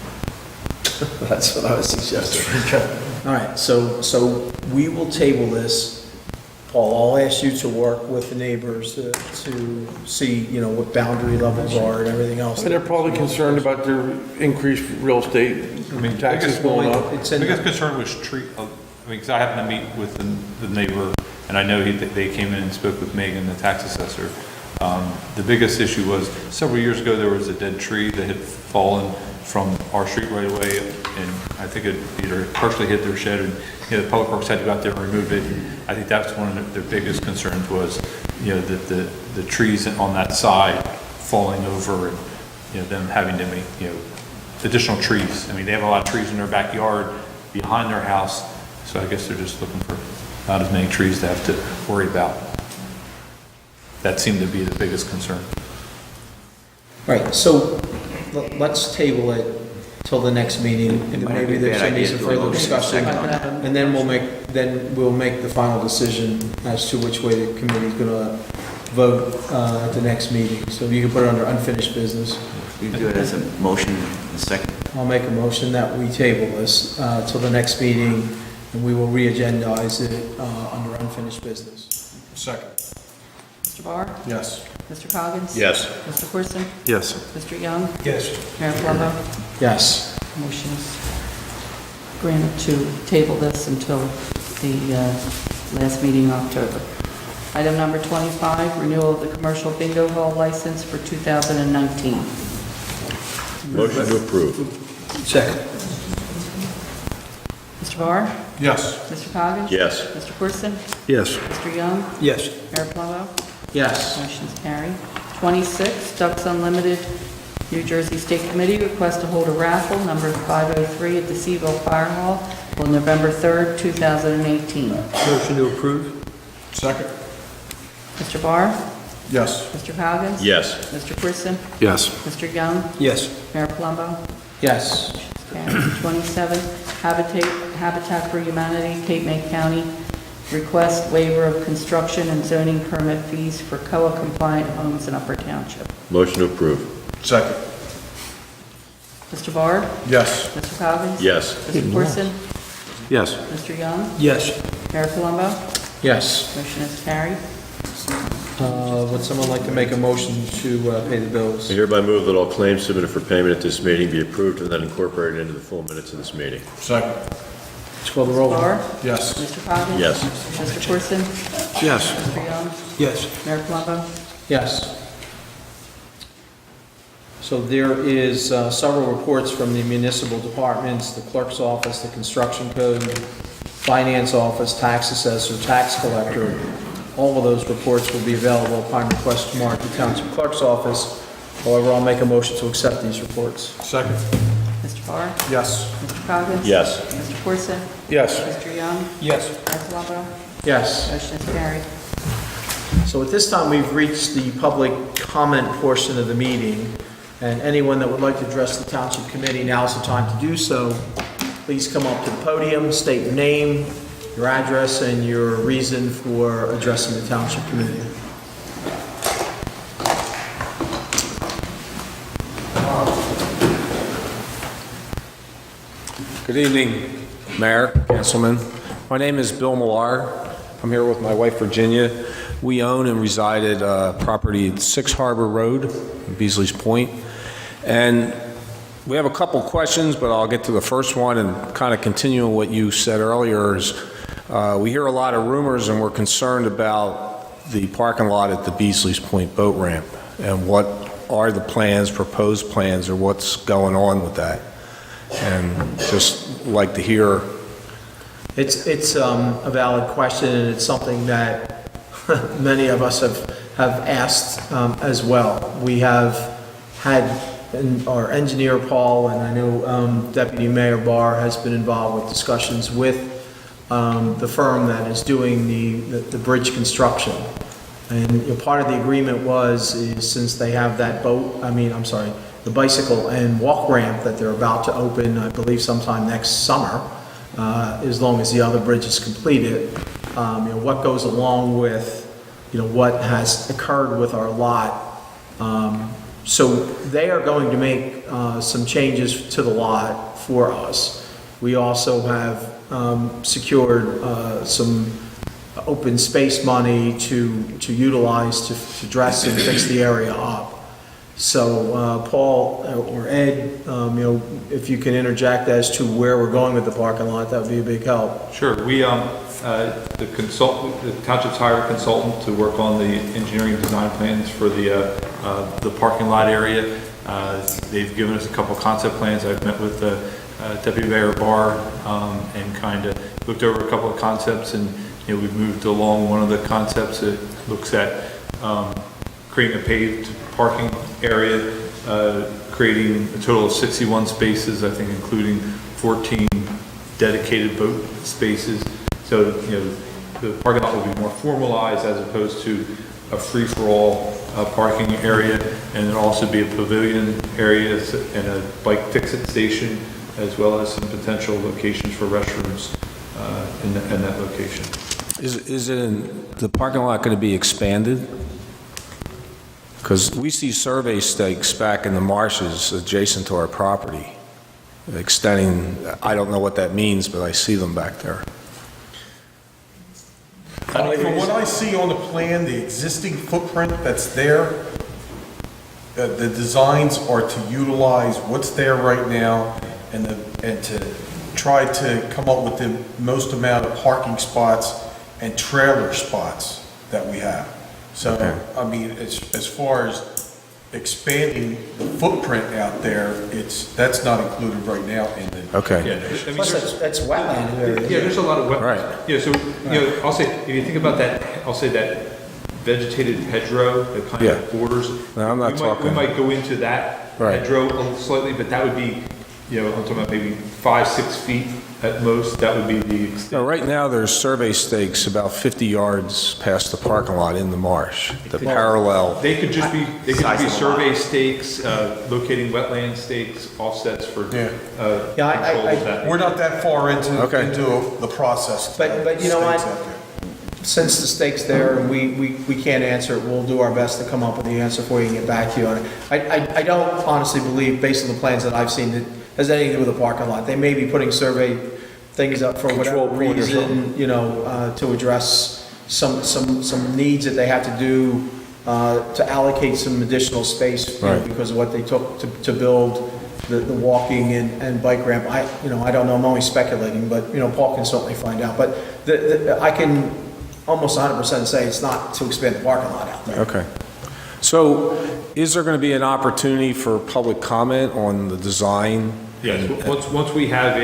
That's what I was suggesting. All right, so we will table this. Paul, I'll ask you to work with the neighbors to see, what boundary levels are and everything else. And they're probably concerned about their increased real estate taxes going up. The biggest concern was because I happened to meet with the neighbor, and I know they came in and spoke with Megan, the tax assessor. The biggest issue was, several years ago, there was a dead tree that had fallen from our street right away, and I think it either partially hit their shed, and, the Public Works had to go out there and remove it. I think that's one of their biggest concerns was, that the trees on that side falling over, and, them having to make, additional trees. I mean, they have a lot of trees in their backyard behind their house, so I guess they're just looking for not as many trees to have to worry about. That seemed to be the biggest concern. Right, so let's table it till the next meeting, and might maybe be a there's bad some need idea for to do a further motion discussion. second on that. And then we'll make the final decision as to which way the committee's gonna vote at the next meeting. So you can put it under unfinished business. We do it as a motion in a second. I'll make a motion that we table this till the next meeting, and we will re-agendize it under unfinished business. Second. Mr. Barr? Yes. Mr. Coggins? Yes. Mr. Corson? Yes. Mr. Young? Yes. Mayor Plummer? Yes. Motion is granted to table this until the last meeting in October. Item number 25, renewal of the commercial bingo hall license for 2019. Motion to approve. Second. Mr. Barr? Yes. Mr. Coggins? Yes. Mr. Corson? Yes. Mr. Young? Yes. Mayor Plummer? Yes. Motion's carried. 26, Ducks Unlimited, New Jersey State Committee request to hold a raffle, number 503 at the Seaville Fire Hall on November 3rd, 2018. Motion to approve? Second. Mr. Barr? Yes. Mr. Coggins? Yes. Mr. Corson? Yes. Mr. Young? Yes. Mayor Plumbo? Yes. Carried. 27, Habitat for Humanity, Cape May County, request waiver of construction and zoning permit fees for COA-compliant homes in Upper Township. Motion to approve. Second. Mr. Barr? Yes. Mr. Coggins? Yes. Mr. Corson? Yes. Mr. Young? Yes. Mayor Palumbo? Yes. Motion is carried. Would someone like to make a motion to pay the bills? I hereby move that all claims submitted for payment at this meeting be approved and then incorporated into the full minutes of this meeting. Second. Let's call the roll. Barr? Yes. Mr. Coggins? Yes. Mr. Corson? Yes. Mr. Young? Yes. Mayor Palumbo? Yes. So there is several reports from the municipal departments, the clerk's office, the construction code, finance office, tax assessor, tax collector. All of those reports will be available upon request tomorrow at the township clerk's office. However, I'll make a motion to accept these reports. Second. Mr. Barr? Yes. Mr. Coggins? Yes. Mr. Corson? Yes. Mr. Young? Yes. Mayor Palumbo? Yes. Motion is carried. So at this time, we've reached the public comment portion of the meeting, and anyone that would like to address the township committee, now's the time to do so. Please come up to the podium, state your name, your address, and your reason for addressing the township committee. Good evening, Mayor, Councilman. My name is Bill Millar. I'm here with my wife, Virginia. We own and reside at property at 6 Harbor Road, in Beasley's Point. And we have a couple questions, but I'll get to the first one and kind of continue on what you said earlier. Is we hear a lot of rumors and we're concerned about the parking lot at the Beasley's Point boat ramp and what are the plans, proposed plans, or what's going on with that. And just like to hear. It's a valid question, and it's something that many of us have asked as well. We have had our engineer, Paul, and I know Deputy Mayor Barr has been involved with discussions with the firm that is doing the bridge construction. And part of the agreement is since they have that the bicycle and walk ramp that they're about to open, I believe sometime next summer, as long as the other bridge is completed, what goes along with, what has occurred with our lot. So they are going to make some changes to the lot for us. We also have secured some open space money to utilize to dress and fix the area up. So Paul or Ed, if you can interject as to where we're going with the parking lot, that would be a big help. Sure. We, the township's hired a consultant to work on the engineering design plans for the parking lot area. They've given us a couple concept plans. I've met with Deputy Mayor Barr and kind of looked over a couple of concepts, and we've moved along one of the concepts. It looks at creating a paved parking area, creating a total of 61 spaces, I think including 14 dedicated boat spaces. So, the parking lot will be more formalized as opposed to a free-for-all parking area, and there'll also be a pavilion area and a bike fix-it station, as well as some potential locations for restrooms in that location. Is the parking lot going to be expanded? Because we see survey stakes back in the marshes adjacent to our property, extending, I don't know what that means, but I see them back there. From what I see on the plan, the existing footprint that's there, the designs are to utilize what's there right now and to try to come up with the most amount of parking spots and trailer spots that we have. So, I mean, as far as expanding the footprint out there, that's not included right now in the. Okay. Yeah, Plus, that's wetland area. Yeah, there's a lot of wetlands. Right. Yeah, so, I'll say, if you think about that, I'll say that vegetated hedgerow that kind Yeah. of borders. No, I'm not talking- We might go into that Right. hedgerow slightly, but that would be, I'm talking about maybe 5-6 feet at most. That would be the extent. Now, right now, there's survey stakes about 50 yards past the parking lot in the marsh, the parallel. They could just be Size of the survey stakes, locating wetland stakes, offsets for Yeah. control of that. We're not that far into Okay. the process. But you know what? Stakes out there. Since the stake's there and we can't answer it, we'll do our best to come up with the answer for you and get back to you on it. I don't honestly believe, based on the plans that I've seen, that has anything to do with the parking lot. They may be putting survey things up for whatever Control point or reason, to address some needs that they have to do, to allocate some additional space, Right. because of what they took to build the walking and bike ramp. I don't know, I'm only speculating, but, Paul can certainly find out. But I can almost 100% say it's not to expand the parking lot out there. Okay. So is there going to be an opportunity for public comment on the design? Yes, once we have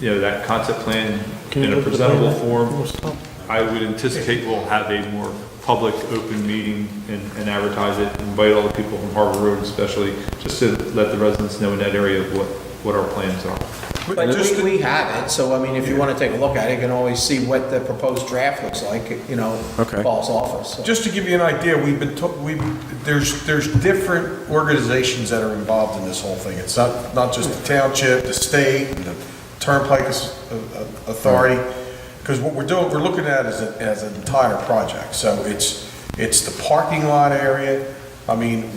that concept plan in a presentable form, I would anticipate we'll have a more public, open meeting and advertise it, invite all the people from Harbor Road especially, just to let the residents know in that area of what our plans are. But we have it, so I mean, if you want to take a look at it, you can always see what the proposed draft looks like, Okay. Paul's office. So. Just to give you an idea, there's different organizations that are involved in this whole thing. It's not just the township, the state, and the Turnpike Authority. Because what we're doing, we're looking at it as an entire project. So it's the parking lot area. I mean,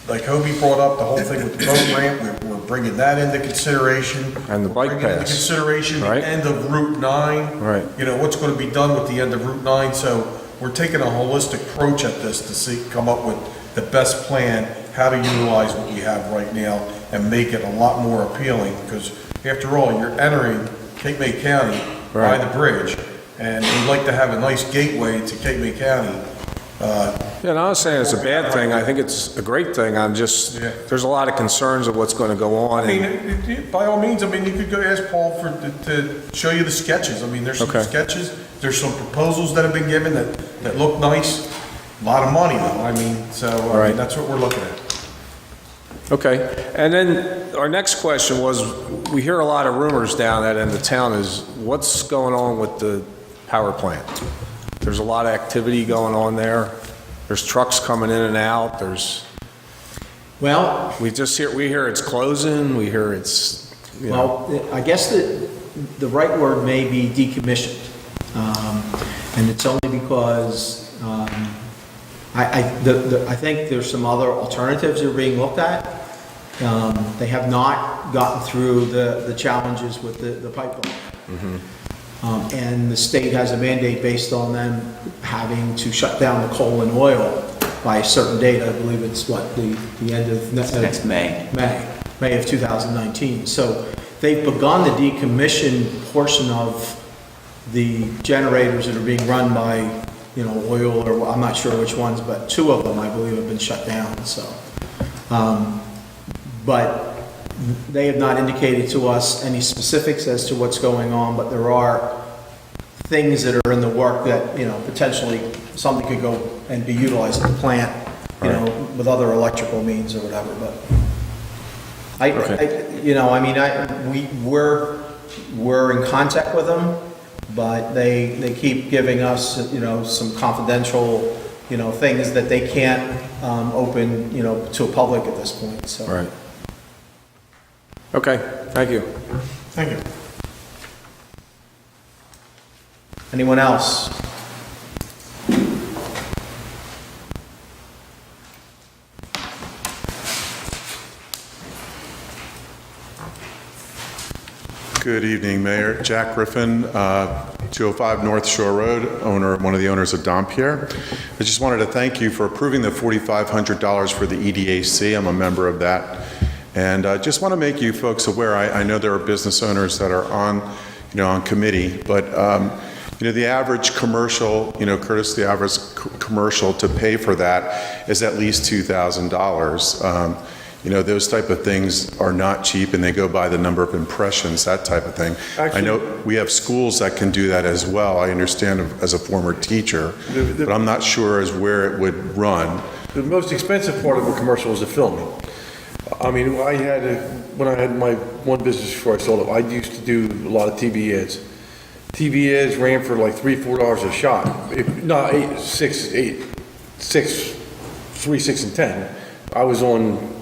like Hobie brought up, the whole thing with the boat ramp, we're bringing that into consideration. And the bike We're bringing into paths. consideration the Right. end of Route 9. Right. What's going to be done with the end of Route 9. So we're taking a holistic approach at this to come up with the best plan, how to utilize what we have right now and make it a lot more appealing. Because after all, you're entering Cape May County by Right. the bridge, and we'd like to have a nice gateway to Cape May County. Yeah, and I'm not saying it's a bad thing. I think it's a great thing. Yeah. There's a lot of concerns of what's going to go on. I mean, by all means, you could go ask Paul to show you the sketches. I mean, there's some Okay. sketches, there's some proposals that have been given that look nice. A lot of money though, I mean, so, right. that's what we're looking at. Okay, and then our next question was, we hear a lot of rumors down that end of town is, what's going on with the power plant? There's a lot of activity going on there. There's trucks coming in and out. Well, We hear it's closing, we hear it's, well, I guess the right word may be decommissioned. And it's only because I think there's some other alternatives that are being looked at. They have not gotten through the challenges with the pipeline. And the state has a mandate based on them having to shut down the coal and oil by a certain date. I believe it's the end of Next May. May of 2019. So they've begun the decommission portion of the generators that are being run by, you know, oil, or I'm not sure which ones, but 2 of them, I believe, have been shut down, so. But they have not indicated to us any specifics as to what's going on, but there are things that are in the work that, you know, potentially something could go and be utilized at the plant, you know, with other electrical means or whatever, but you know, I mean, we're in contact with them, but they keep giving us, you know, some confidential, you know, things that they can't open, you know, to a public at this point, so. Right. Okay, thank you. Thank you. Anyone else? Good evening, Mayor. Jack Griffin, 205 North Shore Road, one of the owners of Dompierre. I just wanted to thank you for approving the $4,500 for the EDAC. I'm a member of that. And I just want to make you folks aware, I know there are business owners that are on, you know, on committee, but, you know, the average commercial, you know, Curtis, the average commercial to pay for that is at least $2,000. You know, those type of things are not cheap, and they go by the number of impressions, that type of thing. Actually, I know we have schools that can do that as well. I understand as a former teacher, but I'm not sure as where it would run. The most expensive part of a commercial is the filming. I mean, when I had my one business before I sold it, I used to do a lot of TV ads. TV ads ran for like $3, $4 a shot. Not 3, 6, and 10. I was on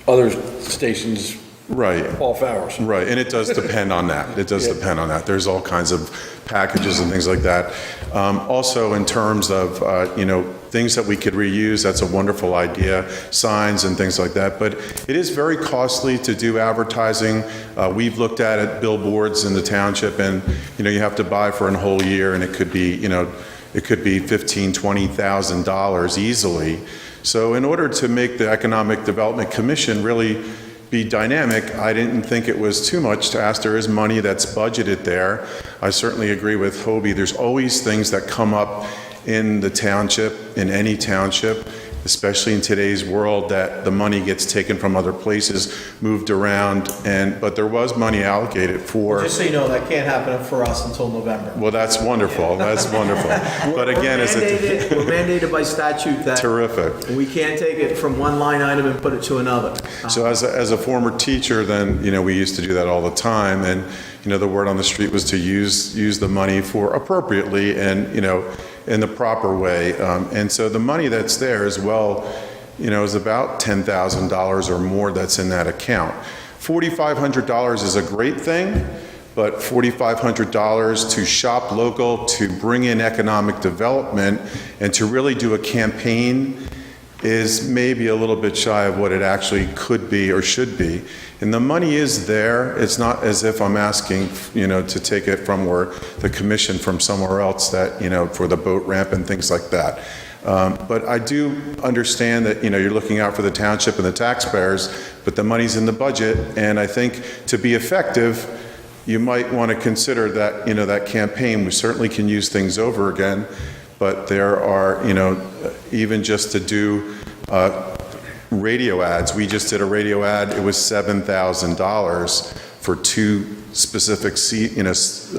other stations Right. off hours. Right, and it does depend on that. It does depend on that. There's all kinds of packages and things like that. Also, in terms of, you know, things that we could reuse, that's a wonderful idea, signs and things like that. But it is very costly to do advertising. We've looked at it, billboards in the township, and, you know, you have to buy for a whole year, and it could be, you know, it could be $15,000, $20,000 easily. So in order to make the Economic Development Commission really be dynamic, I didn't think it was too much to ask. There is money that's budgeted there. I certainly agree with Hobie. There's always things that come up in the township, in any township, especially in today's world, that the money gets taken from other places, moved around, but there was money allocated for... Just so you know, that can't happen for us until November. Well, that's wonderful. That's wonderful. But again, We're mandated by statute that terrific. we can't take it from one line item and put it to another. So as a former teacher, then, you know, we used to do that all the time, and, you know, the word on the street was to use the money for appropriately and, you know, in the proper way. And so the money that's there as well, you know, is about $10,000 or more that's in that account. $4,500 is a great thing, but $4,500 to shop local, to bring in economic development, and to really do a campaign is maybe a little bit shy of what it actually could be or should be. And the money is there. It's not as if I'm asking, you know, to take it from the commission from somewhere else that, you know, for the boat ramp and things like that. But I do understand that, you know, you're looking out for the township and the taxpayers, but the money's in the budget. And I think to be effective, you might want to consider that, you know, that campaign. We certainly can use things over again, but there are, you know, even just to do radio ads. We just did a radio ad. It was $7,000 for 2 specific sections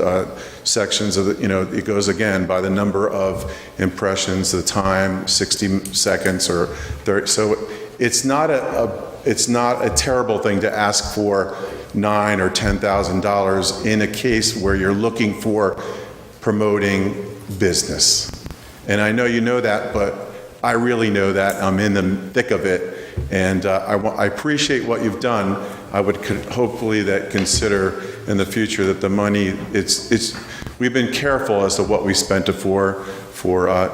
of the, you know, it goes again by the number of impressions, the time, 60 seconds or 30. So it's not a terrible thing to ask for $9,000 or $10,000 in a case where you're looking for promoting business. And I know you know that, but I really know that. I'm in the thick of it, and I appreciate what you've done. I would hopefully that consider in the future that the money, we've been careful as to what we spent it for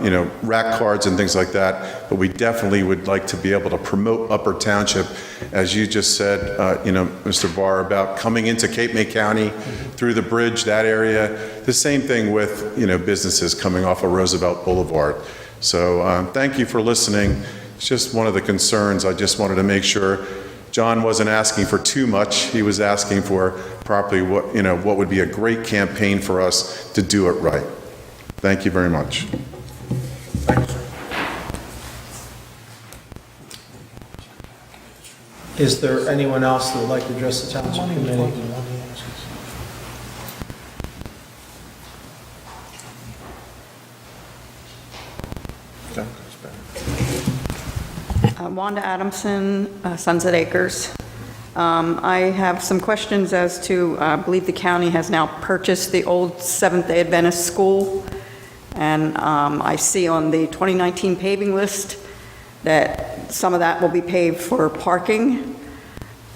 you know, rack cards and things like that, but we definitely would like to be able to promote Upper Township, as you just said, you know, Mr. Barr, about coming into Cape May County through the bridge, that area. The same thing with, you know, businesses coming off of Roosevelt Boulevard. So thank you for listening. It's just one of the concerns. I just wanted to make sure John wasn't asking for too much. He was asking for properly what would be a great campaign for us to do it right. Thank you very much. Is there anyone else that would like to address the township committee? Wanda Adamson, Sunset Acres. I have some questions as to, I believe the county has now purchased the old Seventh-day Adventist school, and I see on the 2019 paving list that some of that will be paved for parking.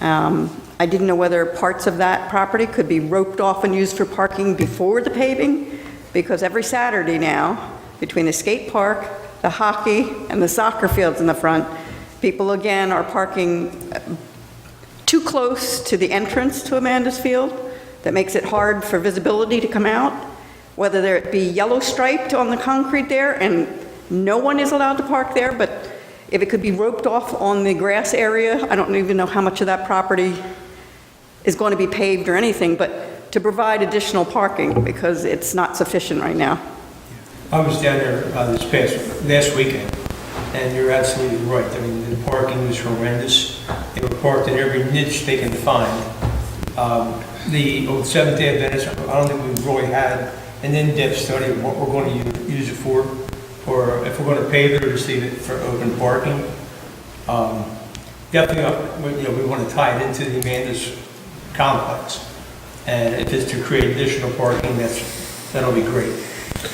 I didn't know whether parts of that property could be roped off and used for parking before the paving, because every Saturday now, between the skate park, the hockey, and the soccer fields in the front, people again are parking too close to the entrance to Amanda's Field. That makes it hard for visibility to come out, whether there be yellow striped on the concrete there, and no one is allowed to park there, but if it could be roped off on the grass area, I don't even know how much of that property is going to be paved or anything, but to provide additional parking, because it's not sufficient right now. I was down there last weekend, and you're absolutely right. I mean, the parking was horrendous. They were parked in every niche they can find. The old Seventh-day Adventist, I don't think we've really had an in-depth study of what we're going to use it for, or if we're going to pave it or just leave it for open parking. Definitely, we want to tie it into the Amanda's complex. And if it's to create additional parking, that'll be great.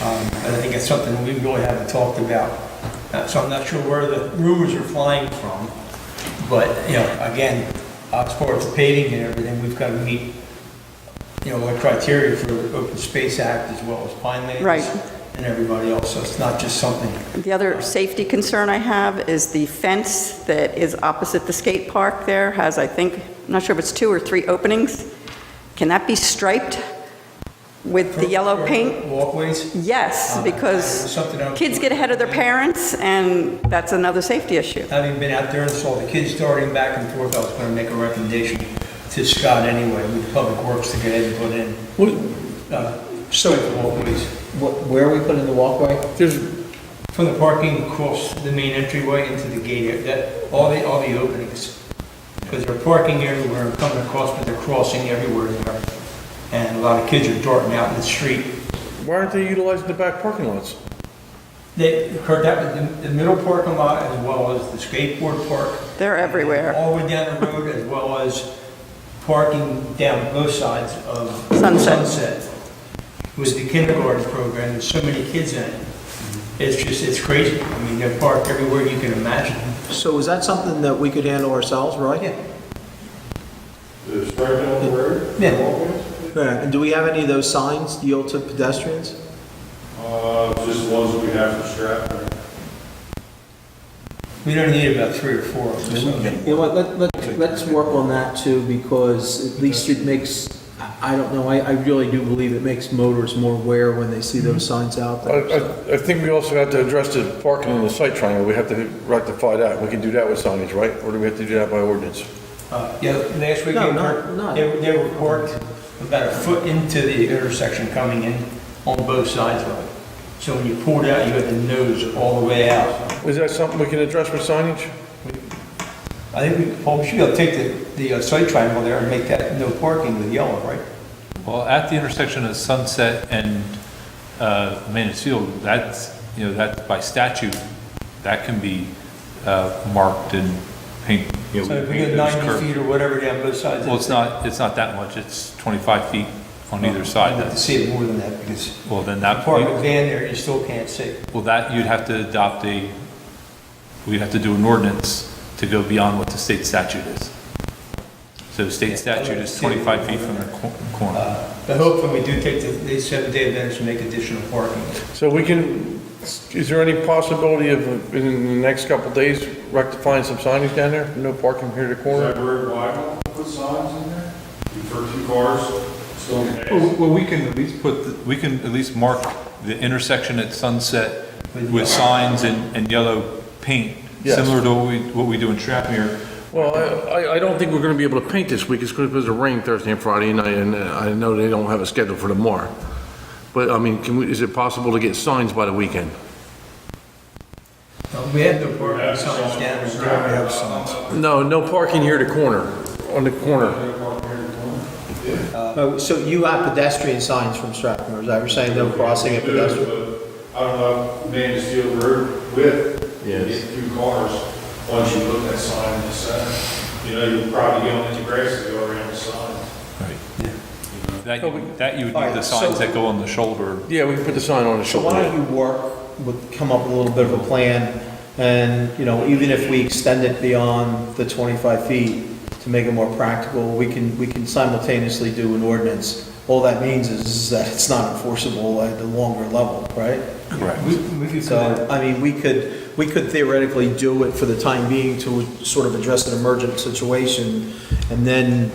And I think it's something we really haven't talked about. So I'm not sure where the rumors are flying from. But, again, as far as the paving and everything, we've got to meet, the criteria for the Open Space Act as well as Pine Lands. Right. And everybody else, so it's not just something. The other safety concern I have is the fence that is opposite the skate park there has, I think, I'm not sure if it's 2 or 3 openings. Can that be striped with the yellow paint? Walkways? Yes, because kids get ahead of their parents, and that's another safety issue. Having been out there and saw the kids darting back and forth, I was going to make a recommendation to Scott anyway, with Public Works, to get ahead and put in walkways. Where are we putting the walkway? From the parking across the main entryway into the gate, all the openings. Because they're parking everywhere and coming across, but they're crossing everywhere there. And a lot of kids are darting out in the street. Why aren't they utilizing the back parking lots? The middle parking lot as well as the skateboard park. They're everywhere. All the way down the road, as well as parking down both sides of Sunset. With the kindergarten program, there's so many kids in it. It's crazy. I mean, they're parked everywhere you can imagine. So is that something that we could handle ourselves, right? Yeah. The striping on the road? Yeah. Walkways? Yeah, and do we have any of those signs yield to pedestrians? Just the ones that we have for Stratford. We don't need about 3 or 4 of them. You know what, let's work on that too, because at least it makes, I don't know, I really do believe it makes motorists more aware when they see those signs out there. I think we also have to address the parking in the site triangle. We have to rectify that. We can do that with signage, right? Or do we have to do that by ordinance? Last weekend, they were parked about a foot into the intersection coming in on both sides of it. So when you pulled out, you had the nose all the way out. Is that something we can address with signage? I think we should be able to take the site triangle there and make that no parking with yellow, right? Well, at the intersection of Sunset and Amanda's Field, that's by statute, that can be marked and paint. So if we get 90 feet or whatever down both sides. Well, it's not that much, it's 25 feet on either side. I'd like to see it more than that, because Well, then that park a point, van there, you still can't see. well, that, you'd have to adopt we'd have to do an ordinance to go beyond what the state statute is. So the state statute is 25 feet from the corner. But hopefully we do take the 7-day events and make additional parking. So we can, is there any possibility of, in the next couple of days, rectifying some signage down there? No parking here at the Is corner? that where Wyman put signs in there? For 2 cars, still in pass? Well, we can at least mark the intersection at Sunset with signs and yellow paint, Yes. similar to what we do in Stratmere, Well, I don't think we're gonna be able to paint this week, it's because of rain Thursday and Friday night, and I know they don't have a schedule for tomorrow. But, I mean, is it possible to get signs by the weekend? We have the parking signs down there. We have signs. No parking here at the corner, on the corner. Oh, so you have pedestrian signs from Strathmore, is that what you're saying, no crossing at pedestrian? I don't know, man, just feel road width, Yes. get through cars, once you look at that sign in the center. You know, you'll probably get on into grass to go around the sign. That you would need the Alright, signs so- that go on the shoulder. Yeah, we can put the sign on the So shoulder. why don't you work with, come up with a little bit of a plan, and, you know, even if we extend it beyond the 25 feet to make it more practical, we can simultaneously do an ordinance. All that means is that it's not enforceable at the longer level, right? Correct. We could So, I mean, we could theoretically do it for the time being to sort of address an emergent situation, and then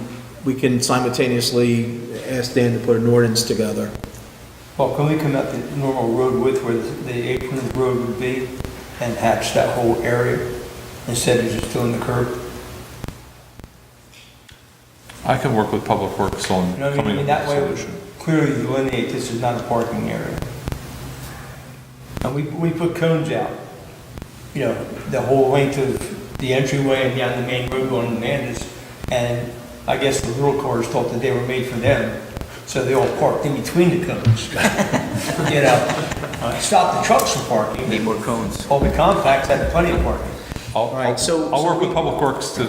we can simultaneously ask Dan to put an ordinance together. Well, can we come out the normal road width where the apron of the road would be and hatch that whole area instead of just doing the curb? I can work with Public Works on You know what I coming mean? up That with a way, we solution. clearly delineate this is not a parking area. And we put cones out, you know, the whole length of the entryway and down the main road going to Amanda's. And I guess the little cars thought that they were made for them, so they all parked in between the cones. You know, stop the trucks from parking. Need more cones. All the compacts had plenty of parking. I'll right, so- I'll work so with Public Works to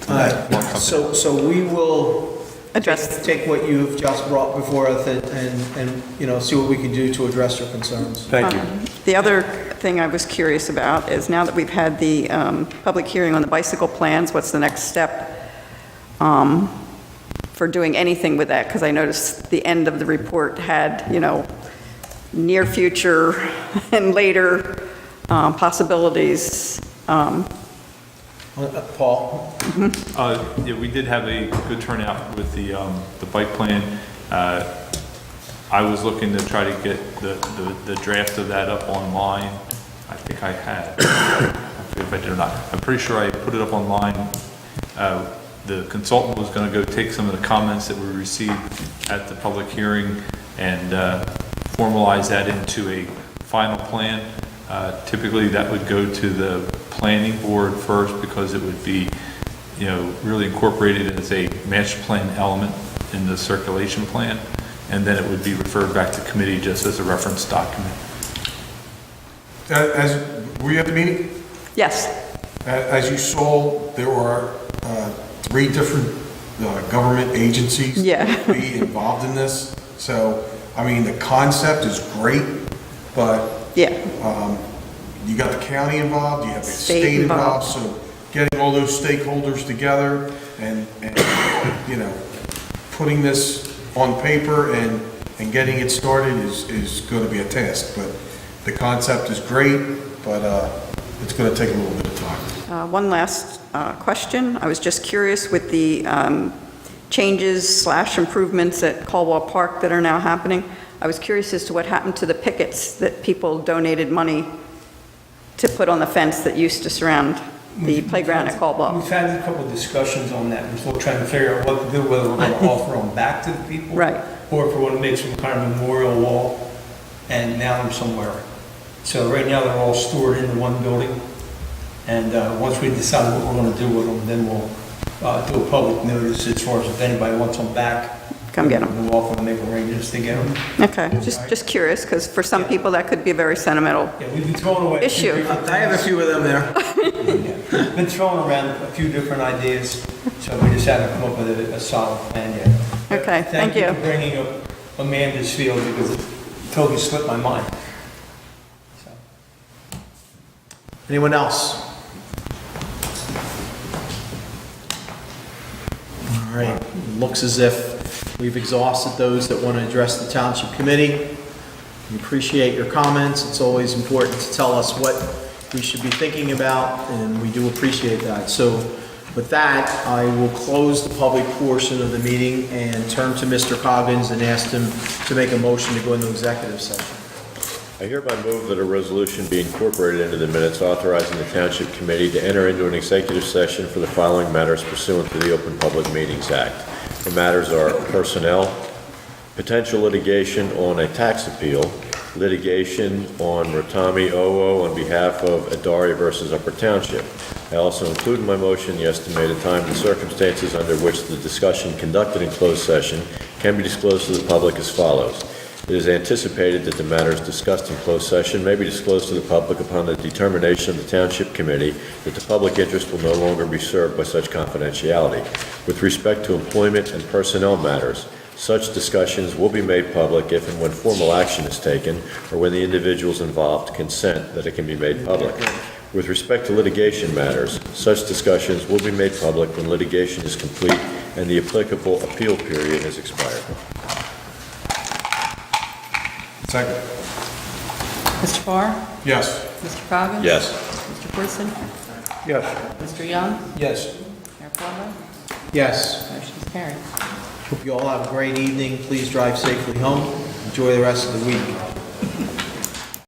All right, work something. so we will Address, take what you've just brought before us and, you know, see what we can do to address your concerns. Thank you. the other thing I was curious about is now that we've had the public hearing on the bicycle plans, what's the next step for doing anything with that? Because I noticed the end of the report had, you know, near future and later possibilities. Paul? Yeah, we did have a good turnout with the bike plan. I was looking to try to get the draft of that up online. I think I had. If I did or not. I'm pretty sure I put it up online. The consultant was going to go take some of the comments that we received at the public hearing and formalize that into a final plan. Typically, that would go to the planning board first because it would be, you know, really incorporated as a master plan element in the circulation plan, and then it would be referred back to committee just as a reference document. Were you at the meeting? Yes, As you saw, there are 3 different government agencies Yeah. be involved in this. So, I mean, the concept is great, but yeah. you got the county involved, you have the State state involved. involved, so getting all those stakeholders together and, you know, putting this on paper and getting it started is going to be a task. But the concept is great, but it's going to take a little bit of time. One last question. I was just curious with the changes/improvements at Caldwell Park that are now happening. I was curious as to what happened to the pickets that people donated money to put on the fence that used to surround the playground at Caldwell. We've had a couple of discussions on that. We're still trying to figure out what to do, whether we're going to offer them back to the people. Right. Or if we want to make some kind of memorial wall and mount them somewhere. So right now, they're all stored in the one building. And once we decide what we're going to do with them, then we'll do a public notice as far as if anybody wants them back. Come get them. We'll offer to make arrangements to get them. Okay, just curious, because for some people, that could be a very sentimental Yeah, we've been throwing away. a few issue. different- I have a few of them there. Yeah. Been throwing around a few different ideas, so we just haven't come up with a solid plan yet. Okay, thank you. Thank you for bringing up Amanda's Field because it totally slipped my mind. So. Anyone else? All right, looks as if we've exhausted those that want to address the Township Committee. We appreciate your comments. It's always important to tell us what we should be thinking about, and we do appreciate that. So with that, I will close the public portion of the meeting and turn to Mr. Coggins and ask him to make a motion to go into executive session. I hereby move that a resolution be incorporated into the minutes authorizing the Township Committee to enter into an executive session for the following matters pursuant to the Open Public Meetings Act. The matters are personnel, potential litigation on a tax appeal, litigation on Rotami Owo on behalf of Adari versus Upper Township. I also include in my motion the estimated time and circumstances under which the discussion conducted in closed session can be disclosed to the public as follows. It is anticipated that the matters discussed in closed session may be disclosed to the public upon the determination of the Township Committee that the public interest will no longer be served by such confidentiality. With respect to employment and personnel matters, such discussions will be made public if and when formal action is taken or when the individuals involved consent that it can be made public. With respect to litigation matters, such discussions will be made public when litigation is complete and the applicable appeal period has expired. Second. Mr. Farr? Yes. Mr. Coggins? Yes. Mr. Corson? Yes. Mr. Young? Yes. Mayor Plummer? Yes. Motion's carried. Hope you all have a great evening. Please drive safely home. Enjoy the rest of the week.